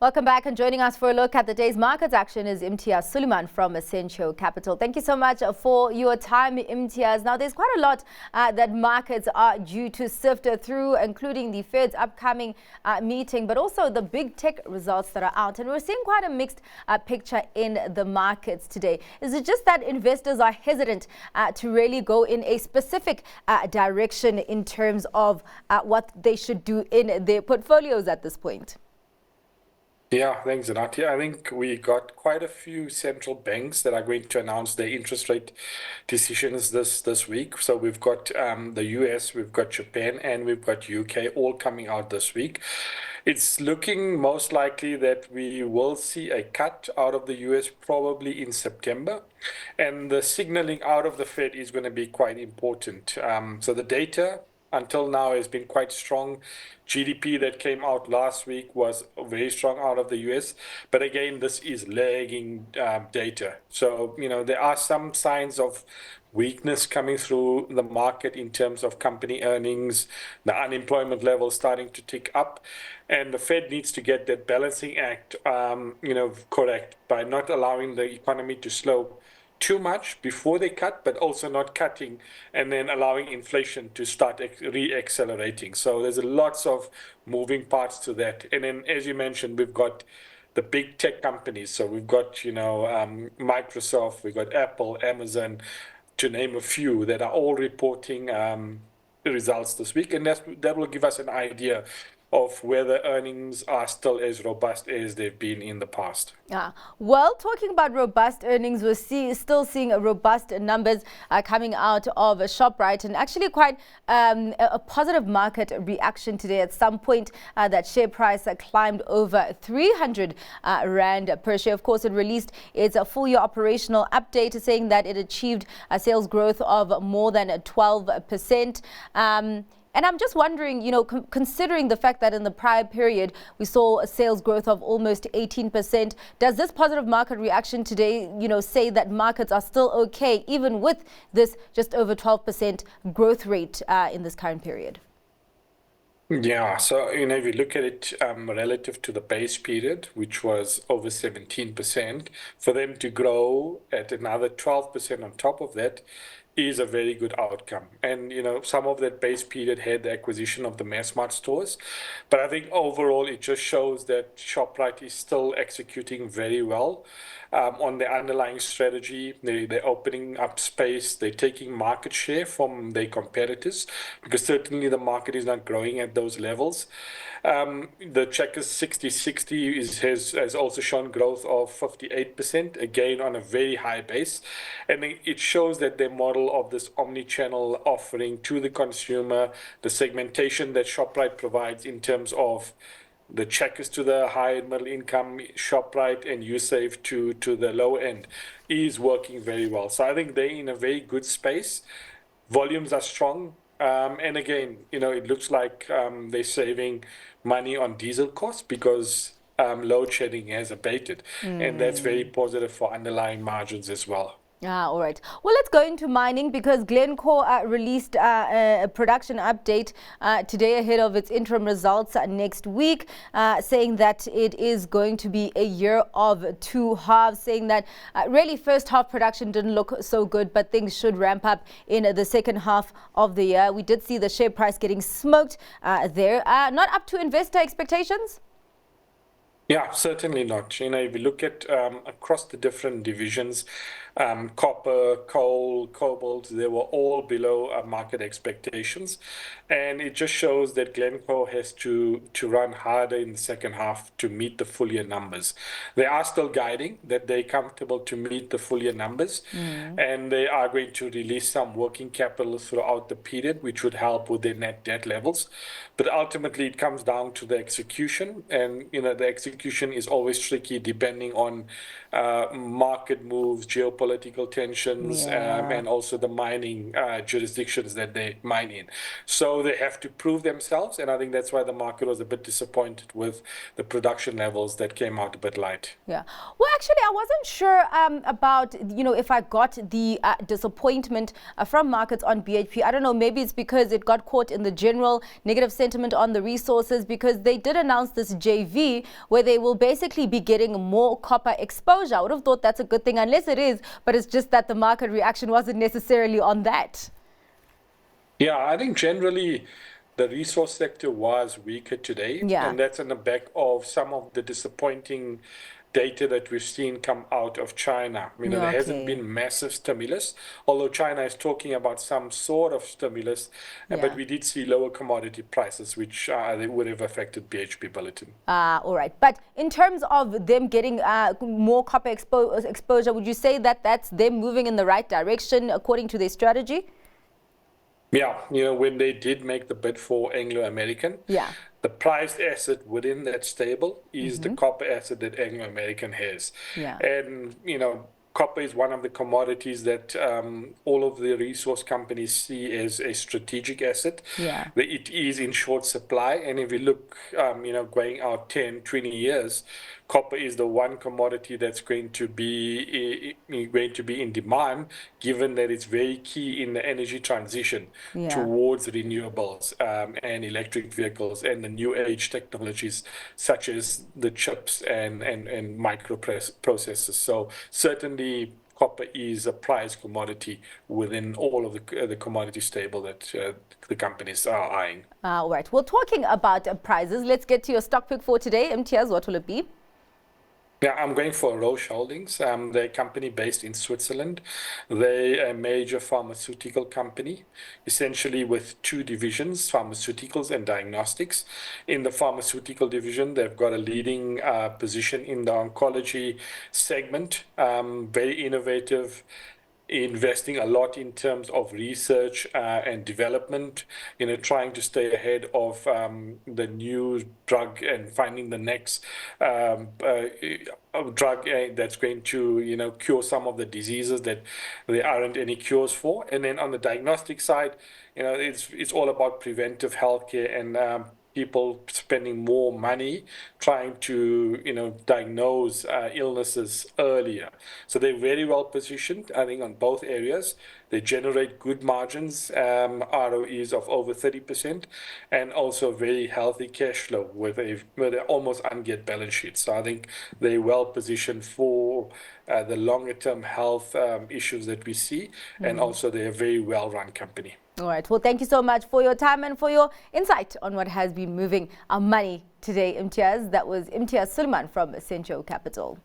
Welcome back, and joining us for a look at the day's markets action is Imtiaz Suliman from Sentio Capital. Thank you so much for your time, Imtiaz. Now, there's quite a lot that markets are due to sift through, including the Fed's upcoming meeting, but also the big tech results that are out. And we're seeing quite a mixed picture in the markets today. Is it just that investors are hesitant to really go in a specific direction in terms of what they should do in their portfolios at this point? Yeah, thanks, Zanati. I think we got quite a few central banks that are going to announce their interest rate decisions this week. So we've got the US, we've got Japan, and we've got UK all coming out this week. It's looking most likely that we will see a cut out of the US probably in September. And the signaling out of the Fed is going to be quite important. So the data until now has been quite strong. GDP that came out last week was very strong out of the US. But again, this is lagging data. So, there are some signs of weakness coming through the market in terms of company earnings, the unemployment level starting to tick up. And the Fed needs to get that balancing act, correct by not allowing the economy to slow too much before they cut, but also not cutting and then allowing inflation to start re-accelerating. So there's lots of moving parts to that. And then, as you mentioned, we've got the big tech companies. So we've got, Microsoft, we've got Apple, Amazon, to name a few, that are all reporting results this week. And that will give us an idea of whether earnings are still as robust as they've been in the past. Well, talking about robust earnings, we're still seeing robust numbers coming out of Shoprite, and actually quite a positive market reaction today. At some point, that share price climbed over 300 Rand per share. Of course, it released its full year operational update saying that it achieved a sales growth of more than 12%. And I'm just wondering, considering the fact that in the prior period we saw a sales growth of almost 18%, does this positive market reaction today, say that markets are still okay, even with this just over 12% growth rate in this current period? Yeah, so, if you look at it relative to the base period, which was over 17%, for them to grow at another 12% on top of that is a very good outcome. And, some of that base period had the acquisition of the Massmart stores. But I think overall, it just shows that Shoprite is still executing very well on their underlying strategy. They're opening up space. They're taking market share from their competitors, because certainly the market is not growing at those levels. The Checkers 60/60 has also shown growth of 58%, again on a very high base. And it shows that their model of this omni-channel offering to the consumer, the segmentation that Shoprite provides in terms of the Checkers to the high and middle income, Shoprite and Usave to the low end, is working very well. So I think they're in a very good space. Volumes are strong. And again, it looks like they're saving money on diesel costs because load shedding has abated. And that's very positive for underlying margins as well. All right. Well, let's go into mining, because Glencore released a production update today ahead of its interim results next week, saying that it is going to be a year of two halves, saying that really first half production didn't look so good, but things should ramp up in the second half of the year. We did see the share price getting smoked there. Not up to investor expectations? Yeah, certainly not. If you look at across the different divisions, copper, coal, cobalt, they were all below market expectations. And it just shows that Glencore has to run harder in the second half to meet the full year numbers. They are still guiding that they're comfortable to meet the full year numbers. And they are going to release some working capital throughout the period, which would help with their net debt levels. But ultimately, it comes down to the execution. And, the execution is always tricky depending on market moves, geopolitical geopolitical tensions, Yeah. and also the mining jurisdictions that they mine in. So they have to prove themselves, and I think that's why the market was a bit disappointed with the production levels that came out a bit light. Yeah. Well, actually, I wasn't sure about, if I got the disappointment from markets on BHP. I don't know, maybe it's because it got caught in the general negative sentiment on the resources, because they did announce this JV where they will basically be getting more copper exposure. I would have thought that's a good thing, unless it is, but it's just that the market reaction wasn't necessarily on that. Yeah, I think generally the resource sector was weaker today, Yeah. and that's on the back of some of the disappointing data that we've seen come out of China. Yeah, There hasn't okay. been massive stimulus, although China is talking about some sort of stimulus, but Yeah. we did see lower commodity prices, which they would have affected BHP Bulletin. All right. But in terms of them getting more copper exposure, would you say that that's them moving in the right direction according to their strategy? Yeah, when they did make the bid for Anglo American, Yeah. the prized asset within that stable is the copper asset that Anglo American has. Yeah. And, copper is one of the commodities that all of the resource companies see as a strategic asset. Yeah. It is in short supply. And if you look, going out 10, 20 years, copper is the one commodity that's going to be in demand, given that it's very key in the energy transition Yeah. towards renewables and electric vehicles and the new age technologies such as the chips and microprocessors. So certainly copper is a prized commodity within all of the commodity stable that the companies are eyeing. All right. Well, talking about prizes, let's get to your stock pick for today. Imtiaz, what will it be? Yeah, I'm going for Roche Holdings. They're a company based in Switzerland. They're a major pharmaceutical company, essentially with two divisions, pharmaceuticals and diagnostics. In the pharmaceutical division, they've got a leading position in the oncology segment, very innovative, investing a lot in terms of research and development, trying to stay ahead of the new drug and finding the next drug that's going to, cure some of the diseases that there aren't any cures for. And then on the diagnostic side, it's all about preventive healthcare and people spending more money trying to, diagnose illnesses earlier. So they're very well positioned, I think, on both areas. They generate good margins, ROEs of over 30%, and also very healthy cash flow with an almost ungeared balance sheet. So I think they're well positioned for the longer term health issues that we see, and also they're a very well run company. All right. Well, thank you so much for your time and for your insight on what has been moving our money today, Imtiaz. That was Imtiaz Suliman from Sentio Capital.